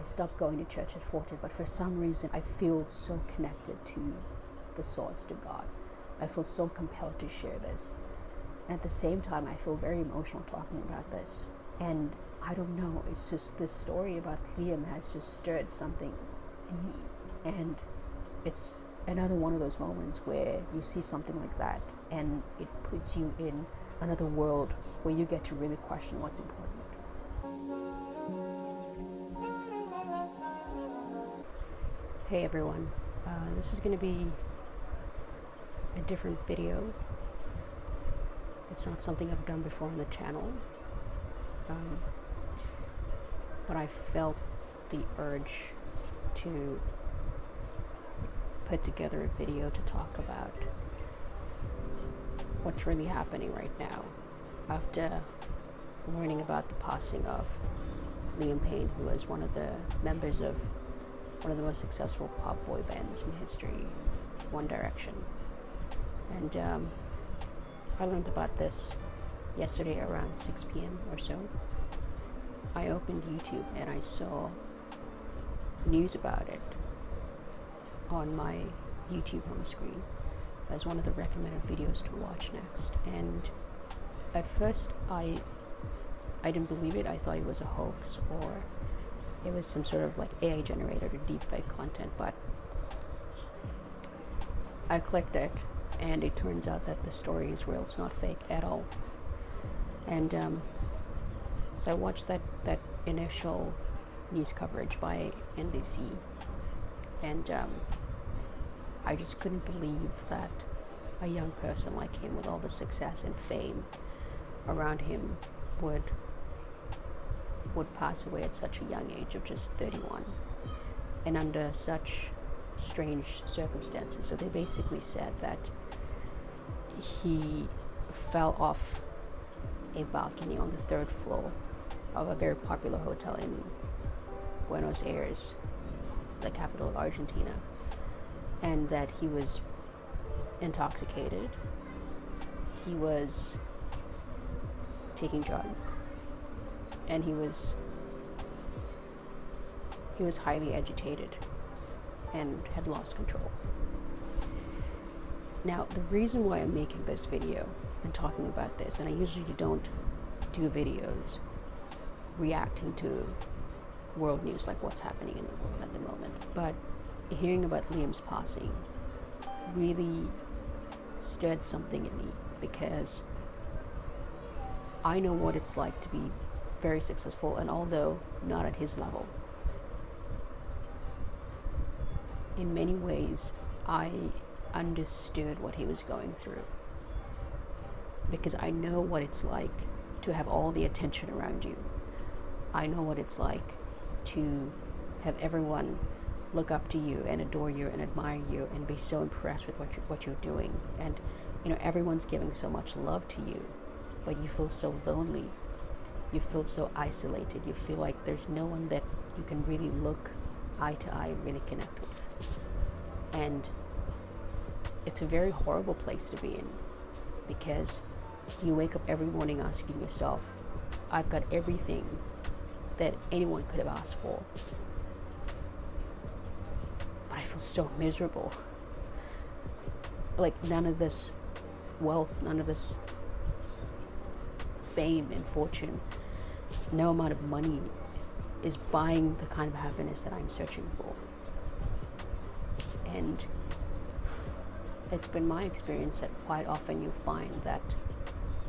I stopped going to church at 14, but for some reason I feel so connected to the source, to God. I feel so compelled to share this. And at the same time, I feel very emotional talking about this. And I don't know, it's just this story about Liam has just stirred something in me. And it's another one of those moments where you see something like that and it puts you in another world where you get to really question what's important. Hey everyone, this is going to be a different video. It's not something I've done before on the channel, but I felt the urge to put together a video to talk about what's really happening right now after learning about the passing of Liam Payne, who was one of the members of one of the most successful pop boy bands in history, One Direction. And I learned about this yesterday around 6 p.m. or so. I opened YouTube and I saw news about it on my YouTube home screen as one of the recommended videos to watch next. And at first I didn't believe it. I thought it was a hoax or it was some sort of like AI generated or deepfake content, but I clicked it and it turns out that the story is real. It's not fake at all. And so I watched that initial news coverage by NBC, and I just couldn't believe that a young person like him with all the success and fame around him would pass away at such a young age of just 31 and under such strange circumstances. So they basically said that he fell off a balcony on the 3rd floor of a very popular hotel in Buenos Aires, the capital of Argentina, and that he was intoxicated, he was taking drugs, and he was highly agitated and had lost control. Now, the reason why I'm making this video and talking about this, and I usually don't do videos reacting to world news, like what's happening in the world at the moment, but hearing about Liam's passing really stirred something in me, because I know what it's like to be very successful, and although not at his level, in many ways I understood what he was going through, because I know what it's like to have all the attention around you. I know what it's like to have everyone look up to you and adore you and admire you and be so impressed with what you're doing, and everyone's giving so much love to you, but you feel so lonely, you feel so isolated, you feel like there's no one that you can really look eye to eye and really connect with. And it's a very horrible place to be in, because you wake up every morning asking yourself, I've got everything that anyone could have asked for, but I feel so miserable. Like, none of this wealth, none of this fame and fortune, no amount of money is buying the kind of happiness that I'm searching for. And it's been my experience that quite often you find that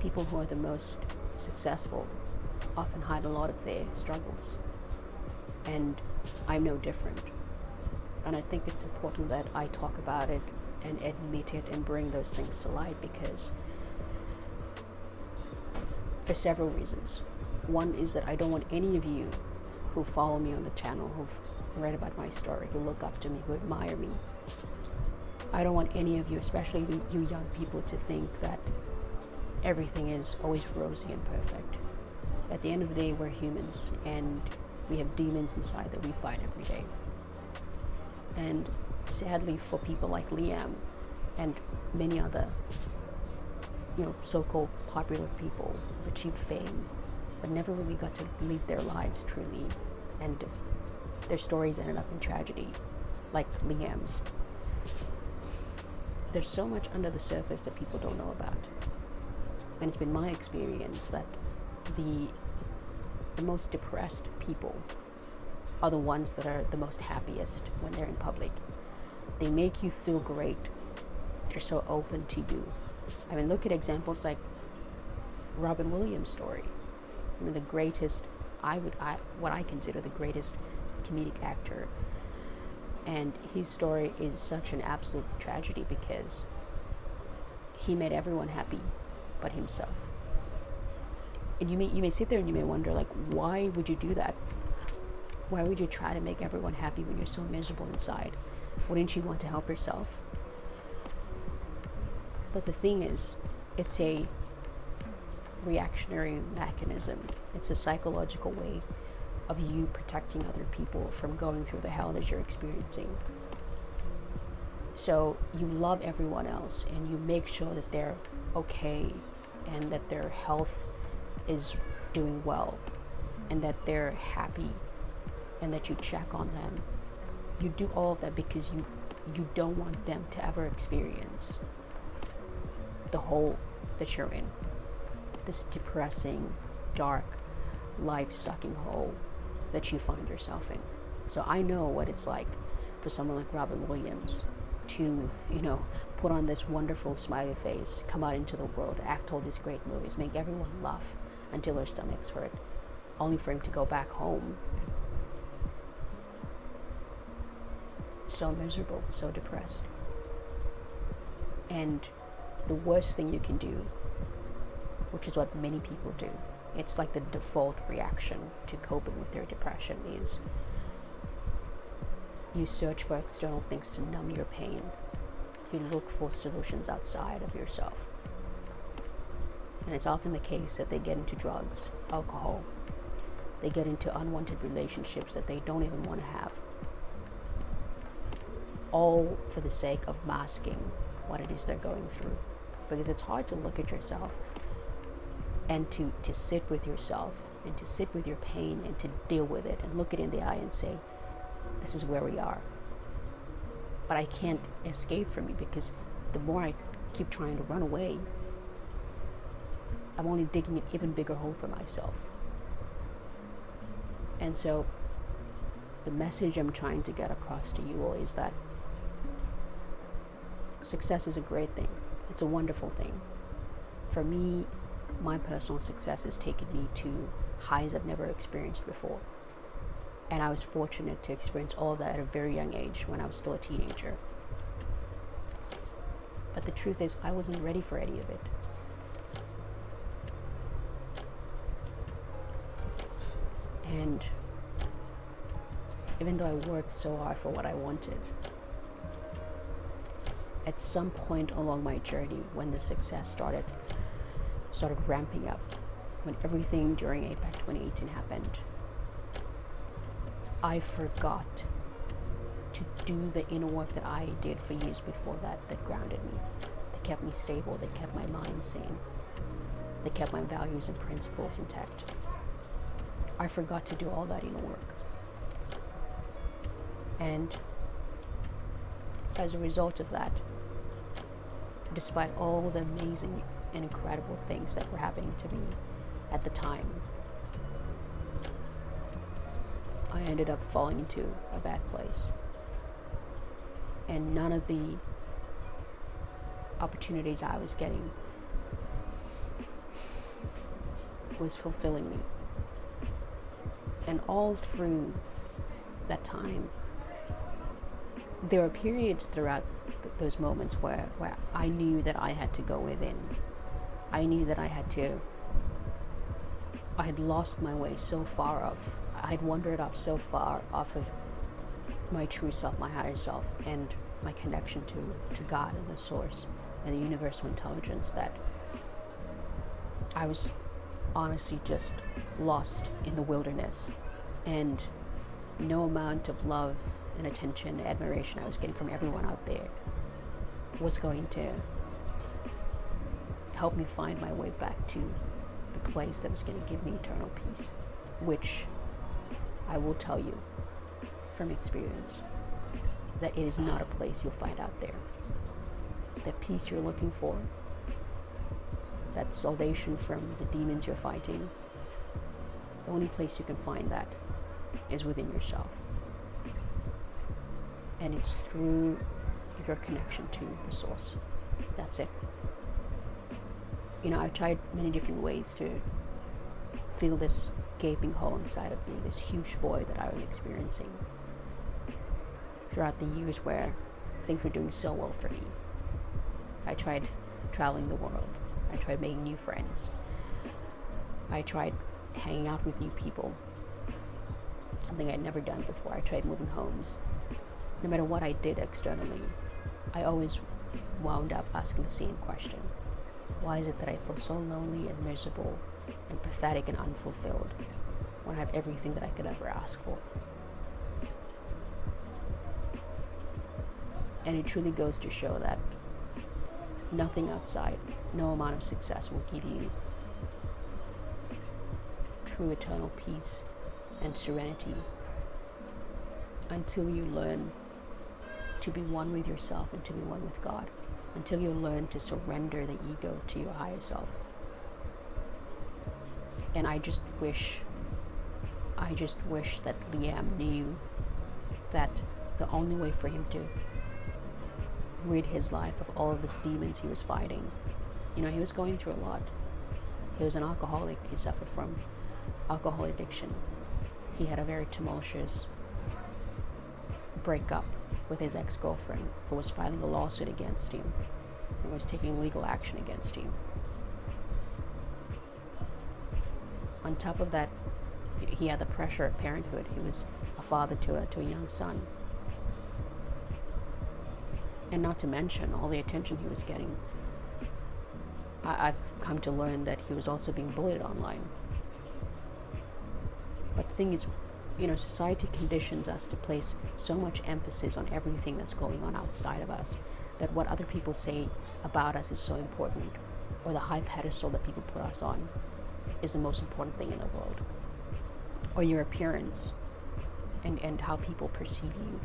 people who are the most successful often hide a lot of their struggles, and I'm no different. And I think it's important that I talk about it and admit it and bring those things to light, because for several reasons. One is that I don't want any of you who follow me on the channel, who've read about my story, who look up to me, who admire me, I don't want any of you, especially you young people, to think that everything is always rosy and perfect. At the end of the day, we're humans, and we have demons inside that we fight every day. And sadly, for people like Liam and many other, so-called popular people who've achieved fame, but never really got to live their lives truly, and their stories ended up in tragedy, like Liam's. There's so much under the surface that people don't know about. And it's been my experience that the most depressed people are the ones that are the most happiest when they're in public. They make you feel great. They're so open to you. I mean, look at examples like Robin Williams' story. I mean, the greatest, what I consider the greatest comedic actor. And his story is such an absolute tragedy because he made everyone happy but himself. And you may sit there and you may wonder, like, why would you do that? Why would you try to make everyone happy when you're so miserable inside? Wouldn't you want to help yourself? But the thing is, it's a reactionary mechanism. It's a psychological way of you protecting other people from going through the hell that you're experiencing. So you love everyone else and you make sure that they're okay and that their health is doing well and that they're happy and that you check on them. You do all of that because you don't want them to ever experience the hole that you're in, this depressing, dark, life-sucking hole that you find yourself in. So I know what it's like for someone like Robin Williams to, put on this wonderful smiley face, come out into the world, act all these great movies, make everyone laugh until their stomachs hurt, only for him to go back home so miserable, so depressed. And the worst thing you can do, which is what many people do, it's like the default reaction to coping with their depression, is you search for external things to numb your pain. You look for solutions outside of yourself. And it's often the case that they get into drugs, alcohol. They get into unwanted relationships that they don't even want to have. All for the sake of masking what it is they're going through. Because it's hard to look at yourself and to sit with yourself and to sit with your pain and to deal with it and look it in the eye and say, this is where we are. But I can't escape from it because the more I keep trying to run away, I'm only digging an even bigger hole for myself. And so the message I'm trying to get across to you all is that success is a great thing. It's a wonderful thing. For me, my personal success has taken me to highs I've never experienced before. And I was fortunate to experience all of that at a very young age when I was still a teenager. But the truth is, I wasn't ready for any of it. And even though I worked so hard for what I wanted, at some point along my journey, when the success started ramping up, when everything during APAC 2018 happened, I forgot to do the inner work that I did for years before that grounded me, that kept me stable, that kept my mind sane, that kept my values and principles intact. I forgot to do all that inner work. And as a result of that, despite all the amazing and incredible things that were happening to me at the time, I ended up falling into a bad place. And none of the opportunities I was getting was fulfilling me. And all through that time, there were periods throughout those moments where I knew that I had to go within. I knew that I had lost my way so far off. I had wandered off so far off of my true self, my higher self, and my connection to God and the source and the universal intelligence, that I was honestly just lost in the wilderness. And no amount of love and attention and admiration I was getting from everyone out there was going to help me find my way back to the place that was going to give me eternal peace, which I will tell you from experience that it is not a place you'll find out there. The peace you're looking for, that salvation from the demons you're fighting, the only place you can find that is within yourself. And it's through your connection to the source. That's it. I've tried many different ways to fill this gaping hole inside of me, this huge void that I was experiencing throughout the years where things were doing so well for me. I tried traveling the world. I tried making new friends. I tried hanging out with new people, something I'd never done before. I tried moving homes. No matter what I did externally, I always wound up asking the same question. Why is it that I feel so lonely and miserable and pathetic and unfulfilled when I have everything that I could ever ask for? And it truly goes to show that nothing outside, no amount of success will give you true eternal peace and serenity until you learn to be one with yourself and to be one with God, until you learn to surrender the ego to your higher self. And I just wish that Liam knew that the only way for him to rid his life of all of these demons he was fighting, he was going through a lot. He was an alcoholic. He suffered from alcohol addiction. He had a very tumultuous breakup with his ex-girlfriend, who was filing a lawsuit against him and was taking legal action against him. On top of that, he had the pressure of parenthood. He was a father to a young son. And not to mention all the attention he was getting. I've come to learn that he was also being bullied online. But the thing is, society conditions us to place so much emphasis on everything that's going on outside of us, that what other people say about us is so important, or the high pedestal that people put us on is the most important thing in the world, or your appearance and how people perceive you.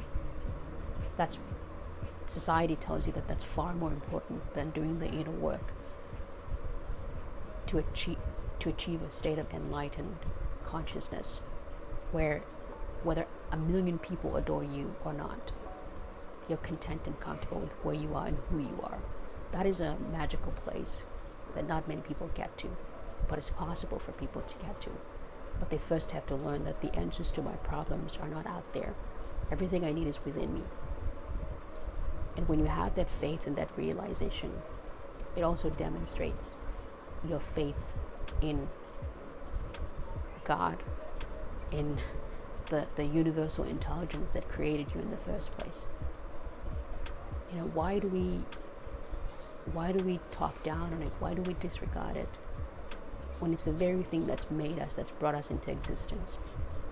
That's society tells you that that's far more important than doing the inner work to achieve a state of enlightened consciousness, where whether 1 million people adore you or not, you're content and comfortable with where you are and who you are. That is a magical place that not many people get to, but it's possible for people to get to. But they first have to learn that the answers to my problems are not out there. Everything I need is within me. And when you have that faith and that realization, it also demonstrates your faith in God, in the universal intelligence that created you in the first place. Why do we talk down on it? Why do we disregard it? When it's the very thing that's made us, that's brought us into existence,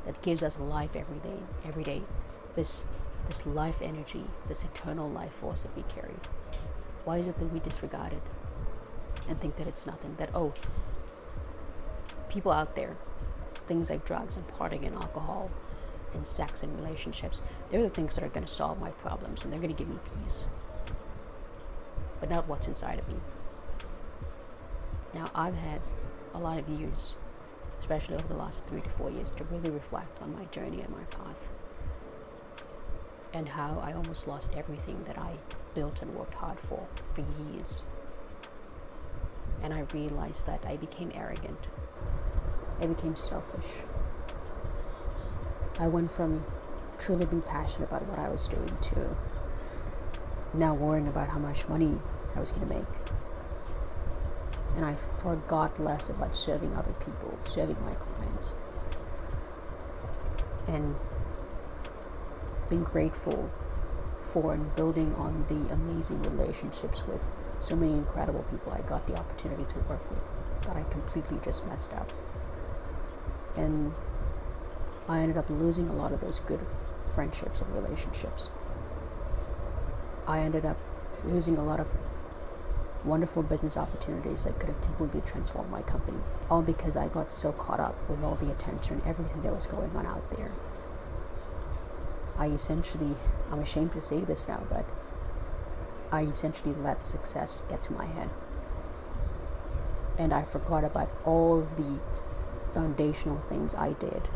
that gives us life every day. This life energy, this eternal life force that we carry. Why is it that we disregard it and think that it's nothing? That, people out there, things like drugs and partying and alcohol and sex and relationships, they're the things that are going to solve my problems and they're going to give me peace. But not what's inside of me. Now, I've had a lot of years, especially over the last 3 to 4 years, to really reflect on my journey and my path, and how I almost lost everything that I built and worked hard for years. And I realized that I became arrogant. I became selfish. I went from truly being passionate about what I was doing to now worrying about how much money I was going to make. And I forgot less about serving other people, serving my clients, and being grateful for and building on the amazing relationships with so many incredible people I got the opportunity to work with that I completely just messed up. And I ended up losing a lot of those good friendships and relationships. I ended up losing a lot of wonderful business opportunities that could have completely transformed my company, all because I got so caught up with all the attention, everything that was going on out there. I'm ashamed to say this now, but I essentially let success get to my head. And I forgot about all of the foundational things I did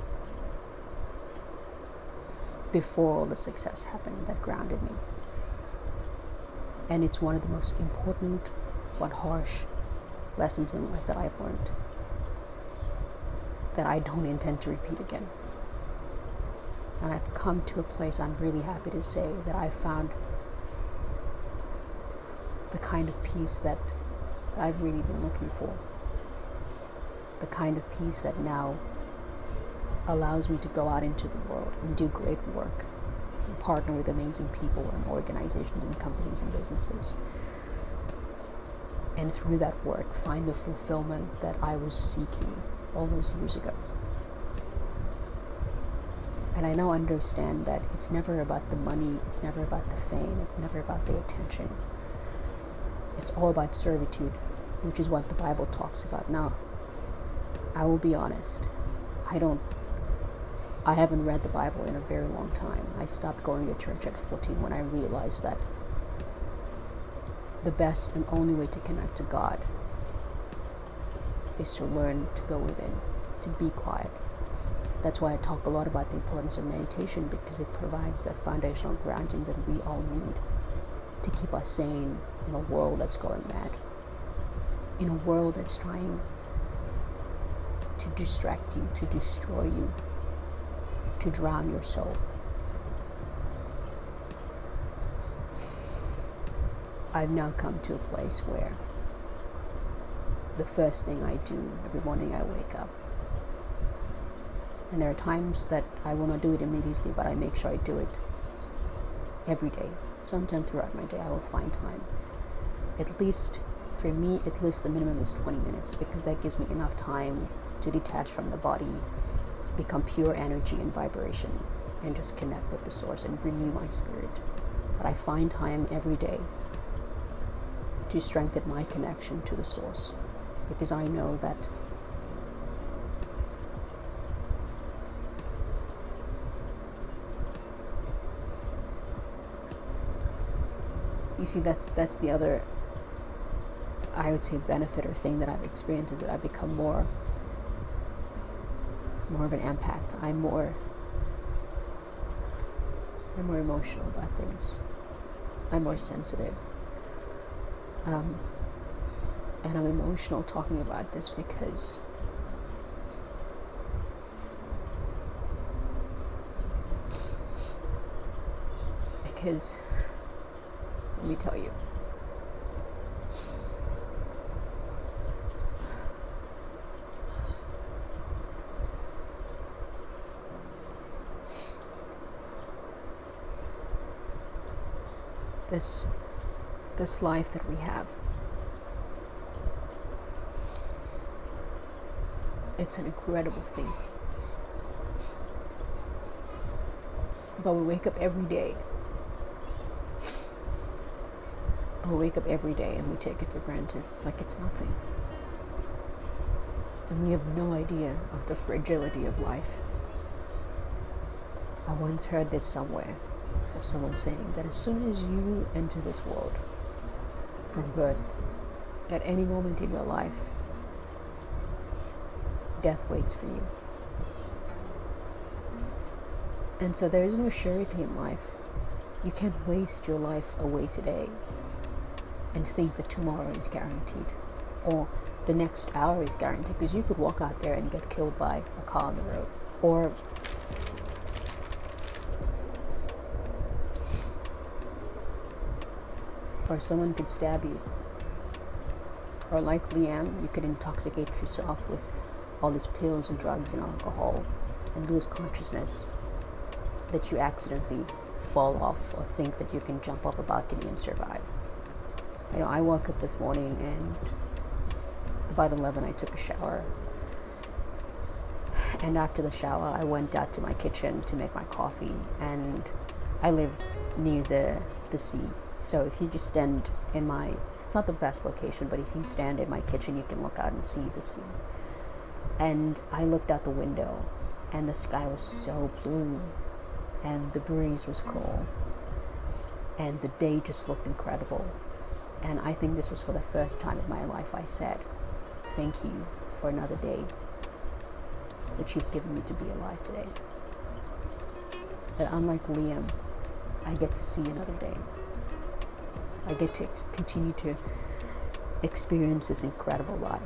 before all the success happened that grounded me. And it's one of the most important but harsh lessons in life that I've learned, that I don't intend to repeat again. And I've come to a place, I'm really happy to say, that I've found the kind of peace that I've really been looking for. The kind of peace that now allows me to go out into the world and do great work and partner with amazing people and organizations and companies and businesses. And through that work, find the fulfillment that I was seeking all those years ago. And I now understand that it's never about the money, it's never about the fame, it's never about the attention. It's all about servitude, which is what the Bible talks about. Now, I will be honest, I haven't read the Bible in a very long time. I stopped going to church at 14 when I realized that the best and only way to connect to God is to learn to go within, to be quiet. That's why I talk a lot about the importance of meditation, because it provides that foundational grounding that we all need to keep us sane in a world that's going mad, in a world that's trying to distract you, to destroy you, to drown your soul. I've now come to a place where the first thing I do every morning I wake up, and there are times that I will not do it immediately, but I make sure I do it every day. Sometime throughout my day I will find time. At least, for me, the minimum is 20 minutes, because that gives me enough time to detach from the body, become pure energy and vibration, and just connect with the source and renew my spirit. But I find time every day to strengthen my connection to the source, because I know that you see, that's the other, I would say, benefit or thing that I've experienced, is that I've become more of an empath. I'm more emotional about things. I'm more sensitive. And I'm emotional talking about this because let me tell you, this life that we have, it's an incredible thing. But we wake up every day. And we take it for granted, like it's nothing. And we have no idea of the fragility of life. I once heard this somewhere, of someone saying that as soon as you enter this world from birth, at any moment in your life, death waits for you. And so there is no surety in life. You can't waste your life away today and think that tomorrow is guaranteed, or the next hour is guaranteed, because you could walk out there and get killed by a car on the road, or someone could stab you, or like Leanne, you could intoxicate yourself with all these pills and drugs and alcohol and lose consciousness, that you accidentally fall off or think that you can jump off a balcony and survive. You know, I woke up this morning and about 11 I took a shower, and after the shower I went out to my kitchen to make my coffee, and I live near the sea, so if you just stand in it's not the best location, but if you stand in my kitchen you can look out and see the sea. And I looked out the window and the sky was so blue, and the breeze was cool, and the day just looked incredible. And I think this was for the first time in my life I said, thank you for another day that you've given me to be alive today. That unlike Liam, I get to see another day. I get to continue to experience this incredible life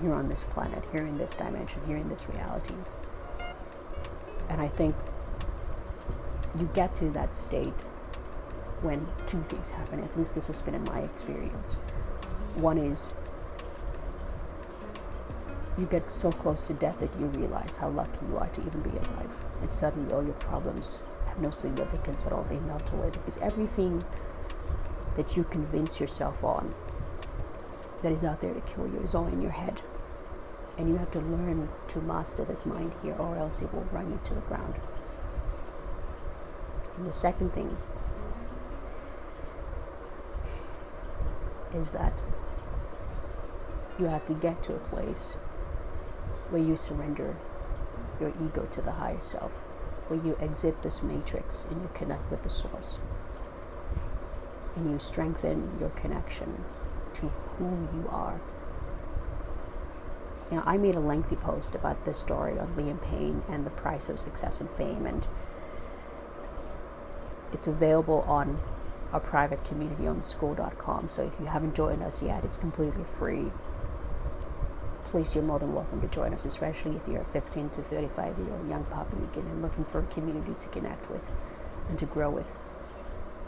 here on this planet, here in this dimension, here in this reality. And I think you get to that state when two things happen. At least this has been in my experience. One is you get so close to death that you realize how lucky you are to even be alive. And suddenly all your problems have no significance at all. They melt away, because everything that you convince yourself on that is out there to kill you is all in your head. And you have to learn to master this mind here, or else it will run you to the ground. And the second thing is that you have to get to a place where you surrender your ego to the higher self, where you exit this matrix and you connect with the source, and you strengthen your connection to who you are. Now, I made a lengthy post about this story on Liam Payne and the price of success and fame, and it's available on our private community on school.com. So if you haven't joined us yet, it's completely free. Please, you're more than welcome to join us, especially if you're a 15 to 35-year-old young Papalican and looking for a community to connect with and to grow with.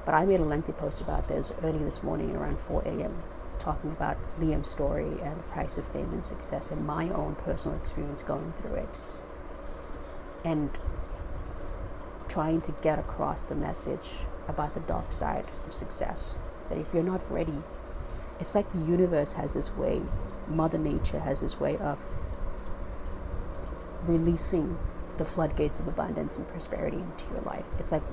But I made a lengthy post about this early this morning around 4 a.m. talking about Liam's story and the price of fame and success and my own personal experience going through it, and trying to get across the message about the dark side of success. That if you're not ready, it's like the universe has this way, Mother Nature has this way of releasing the floodgates of abundance and prosperity into your life. It's like,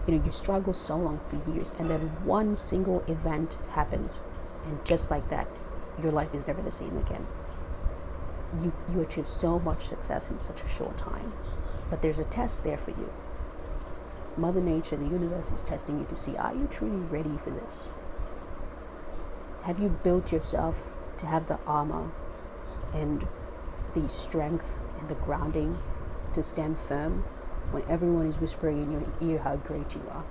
you struggle so long for years, and then one single event happens, and just like that, your life is never the same again. You achieve so much success in such a short time, but there's a test there for you. Mother Nature, the universe, is testing you to see, are you truly ready for this? Have you built yourself to have the armor and the strength and the grounding to stand firm when everyone is whispering in your ear how great you are?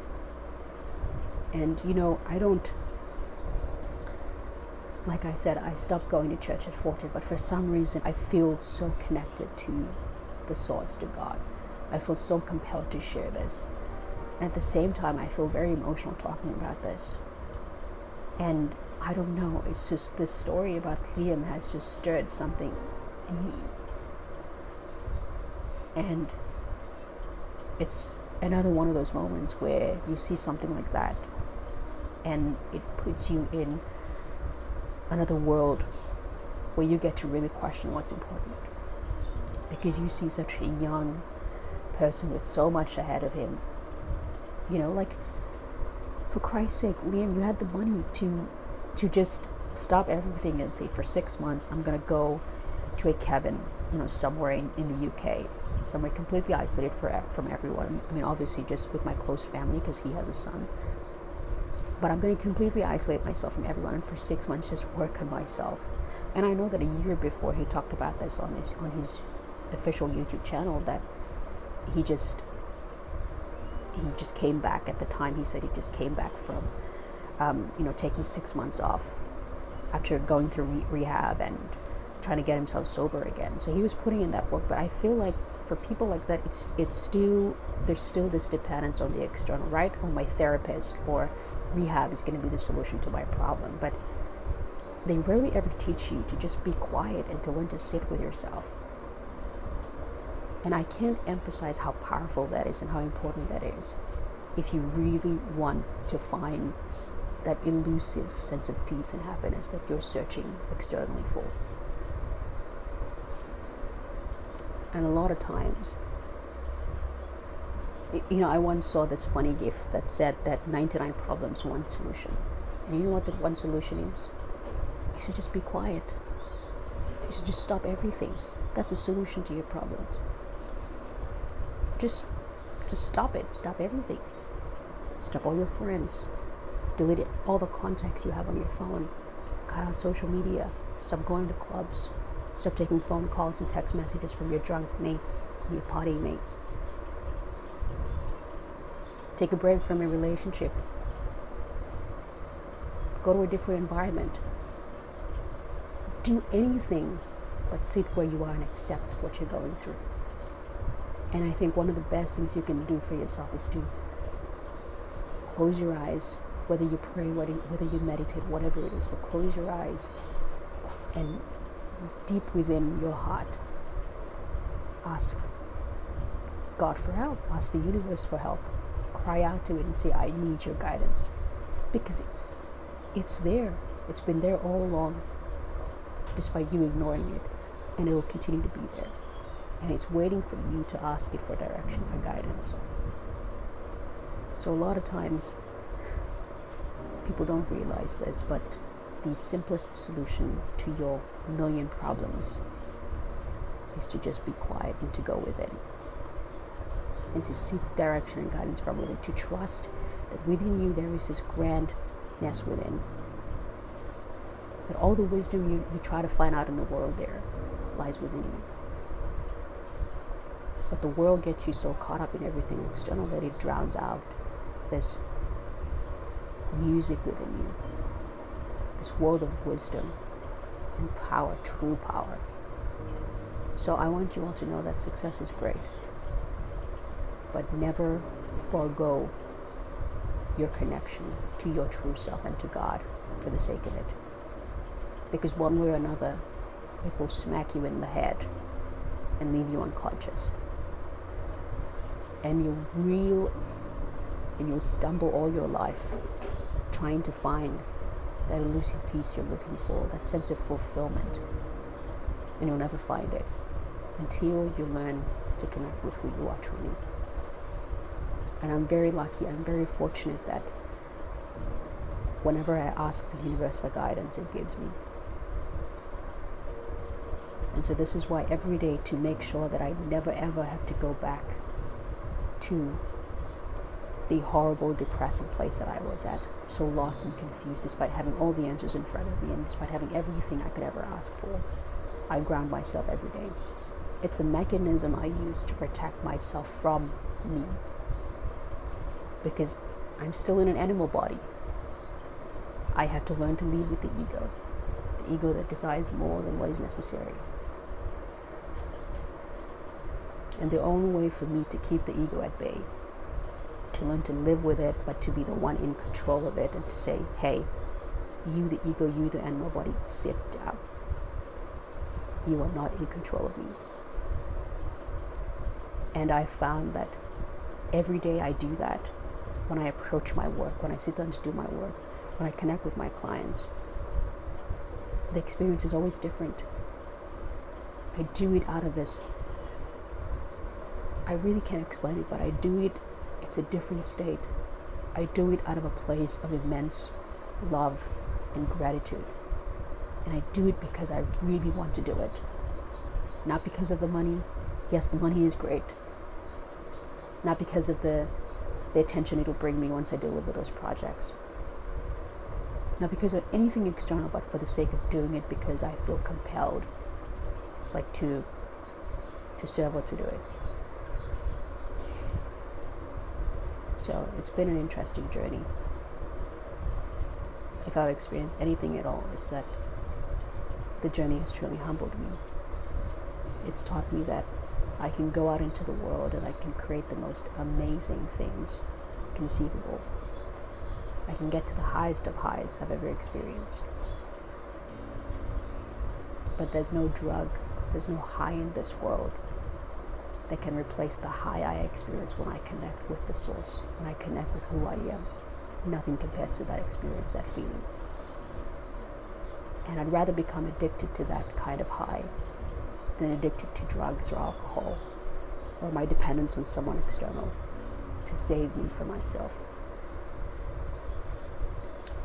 And like I said, I stopped going to church at 14, but for some reason I feel so connected to the source, to God. I feel so compelled to share this. And at the same time, I feel very emotional talking about this. And I don't know, it's just this story about Liam has just stirred something in me. And it's another one of those moments where you see something like that and it puts you in another world where you get to really question what's important, because you see such a young person with so much ahead of him. Like, for Christ's sake, Liam, you had the money to just stop everything and say, for 6 months I'm gonna go to a cabin somewhere in the UK, somewhere completely isolated from everyone. I mean, obviously just with my close family, because he has a son. But I'm going to completely isolate myself from everyone, and for 6 months just work on myself. And I know that a year before he talked about this on his official YouTube channel, that he just came back. At the time, he said he just came back from taking 6 months off after going through rehab and trying to get himself sober again. So he was putting in that work. But I feel like for people like that, there's still this dependence on the external, right? Oh, my therapist or rehab is going to be the solution to my problem. But they rarely ever teach you to just be quiet and to learn to sit with yourself. And I can't emphasize how powerful that is and how important that is if you really want to find that elusive sense of peace and happiness that you're searching externally for. And a lot of times, I once saw this funny gif that said that 99 problems, one solution. And you know what that one solution is? You should just be quiet. You should just stop everything. That's a solution to your problems. Just stop it. Stop everything. Stop all your friends. Delete all the contacts you have on your phone. Cut out social media. Stop going to clubs. Stop taking phone calls and text messages from your drunk mates, your party mates. Take a break from your relationship. Go to a different environment. Do anything but sit where you are and accept what you're going through. And I think one of the best things you can do for yourself is to close your eyes, whether you pray, whether you meditate, whatever it is, but close your eyes and deep within your heart, ask God for help, ask the universe for help, cry out to it and say, I need your guidance. Because it's there, it's been there all along, despite you ignoring it, and it will continue to be there. And it's waiting for you to ask it for direction, for guidance. So a lot of times, people don't realize this, but the simplest solution to your million problems is to just be quiet and to go within. And to seek direction and guidance from within. To trust that within you there is this grandness within. That all the wisdom you try to find out in the world there lies within you. But the world gets you so caught up in everything external that it drowns out this music within you, this world of wisdom and power, true power. So I want you all to know that success is great, but never forego your connection to your true self and to God for the sake of it. Because one way or another, it will smack you in the head and leave you unconscious. And you'll stumble all your life trying to find that elusive peace you're looking for, that sense of fulfillment. And you'll never find it until you learn to connect with who you are truly. And I'm very lucky, I'm very fortunate that whenever I ask the universe for guidance, it gives me. And so this is why every day, to make sure that I never ever have to go back to the horrible, depressing place that I was at, so lost and confused, despite having all the answers in front of me and despite having everything I could ever ask for, I ground myself every day. It's a mechanism I use to protect myself from me, because I'm still in an animal body. I have to learn to lead with the ego that desires more than what is necessary. And the only way for me to keep the ego at bay, to learn to live with it, but to be the one in control of it, and to say, hey, you the ego, you the animal body, sit down. You are not in control of me. And I found that every day I do that, when I approach my work, when I sit down to do my work, when I connect with my clients, the experience is always different. I do it out of this, I really can't explain it, but I do it, it's a different state. I do it out of a place of immense love and gratitude. And I do it because I really want to do it. Not because of the money. Yes, the money is great. Not because of the attention it'll bring me once I deliver those projects. Not because of anything external, but for the sake of doing it because I feel compelled, like to serve or to do it. So it's been an interesting journey. If I've experienced anything at all, it's that the journey has truly humbled me. It's taught me that I can go out into the world and I can create the most amazing things conceivable. I can get to the highest of highs I've ever experienced. But there's no drug, there's no high in this world that can replace the high I experience when I connect with the source, when I connect with who I am. Nothing compares to that experience, that feeling. And I'd rather become addicted to that kind of high than addicted to drugs or alcohol or my dependence on someone external to save me from myself.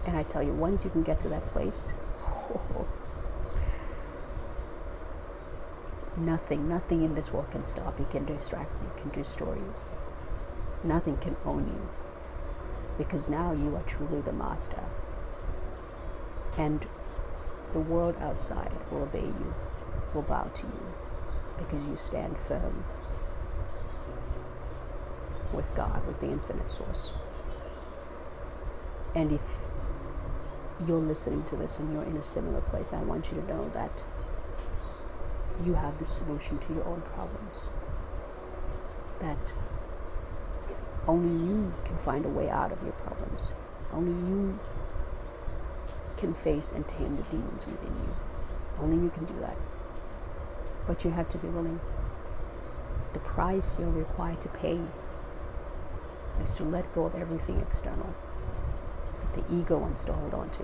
And I tell you, once you can get to that place, Nothing in this world can stop you, can distract you, can destroy you. Nothing can own you, because now you are truly the master. And the world outside will obey you, will bow to you, because you stand firm with God, with the infinite source. And if you're listening to this and you're in a similar place, I want you to know that you have the solution to your own problems. That only you can find a way out of your problems. Only you can face and tame the demons within you. Only you can do that. But you have to be willing. The price you're required to pay is to let go of everything external that the ego wants to hold on to.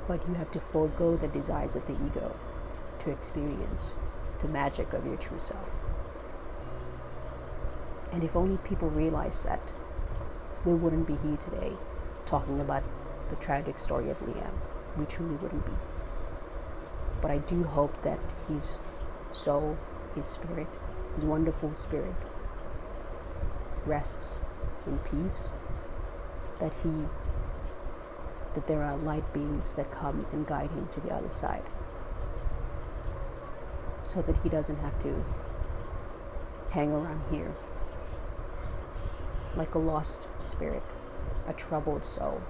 But you have to forego the desires of the ego to experience the magic of your true self. And if only people realize that, we wouldn't be here today talking about the tragic story of Liam. We truly wouldn't be. But I do hope that his soul, his spirit, his wonderful spirit rests in peace, that there are light beings that come and guide him to the other side, so that he doesn't have to hang around here like a lost spirit, a troubled soul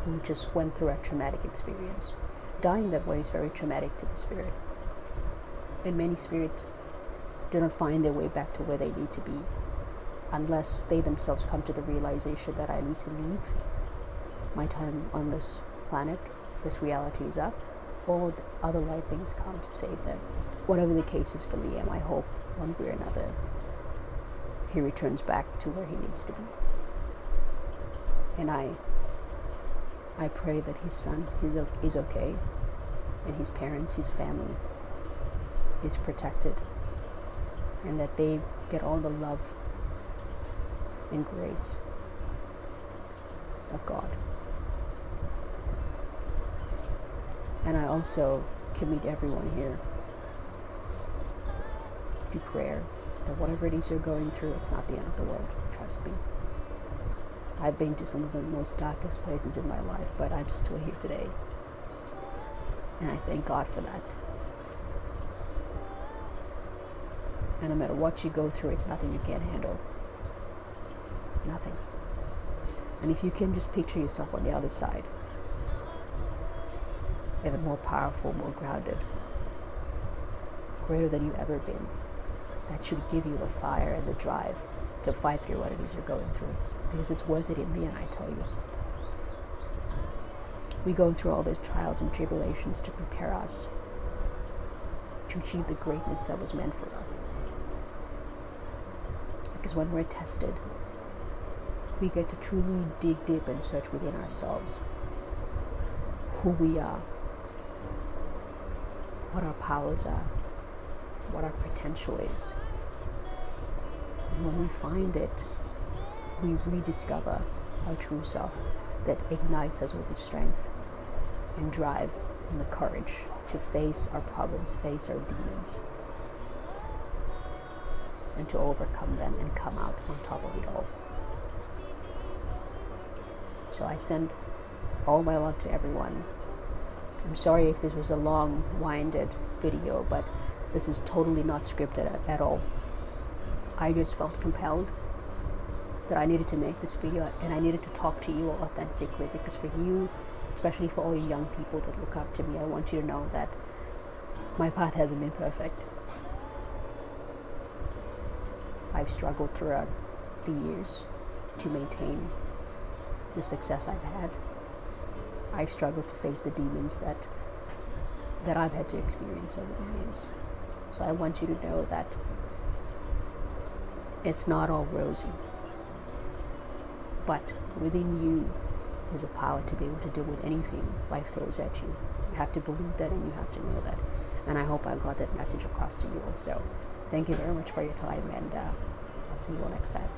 who just went through a traumatic experience. Dying that way is very traumatic to the spirit. And many spirits do not find their way back to where they need to be unless they themselves come to the realization that I need to leave. My time on this planet, this reality is up, or the other light beings come to save them. Whatever the case is for Liam, I hope one way or another he returns back to where he needs to be. And I pray that his son is okay, and his parents, his family is protected, and that they get all the love and grace of God. And I also commit everyone here to prayer, that whatever it is you're going through, it's not the end of the world. Trust me. I've been to some of the most darkest places in my life, but I'm still here today. And I thank God for that. And no matter what you go through, it's nothing you can't handle. Nothing. And if you can just picture yourself on the other side, even more powerful, more grounded, greater than you've ever been, that should give you the fire and the drive to fight through what it is you're going through, because it's worth it in the end, I tell you. We go through all those trials and tribulations to prepare us to achieve the greatness that was meant for us. Because when we're tested, we get to truly dig deep and search within ourselves who we are, what our powers are, what our potential is. And when we find it, we rediscover our true self that ignites us with the strength and drive and the courage to face our problems, face our demons, and to overcome them and come out on top of it all. So I send all my love to everyone. I'm sorry if this was a long-winded video, but this is totally not scripted at all. I just felt compelled that I needed to make this video, and I needed to talk to you authentically, because for you, especially for all you young people that look up to me, I want you to know that my path hasn't been perfect. I've struggled throughout the years to maintain the success I've had. I've struggled to face the demons that I've had to experience over the years. So I want you to know that it's not all rosy, but within you is a power to be able to deal with anything life throws at you. You have to believe that, and you have to know that. And I hope I got that message across to you also. Thank you very much for your time, and I'll see you all next time.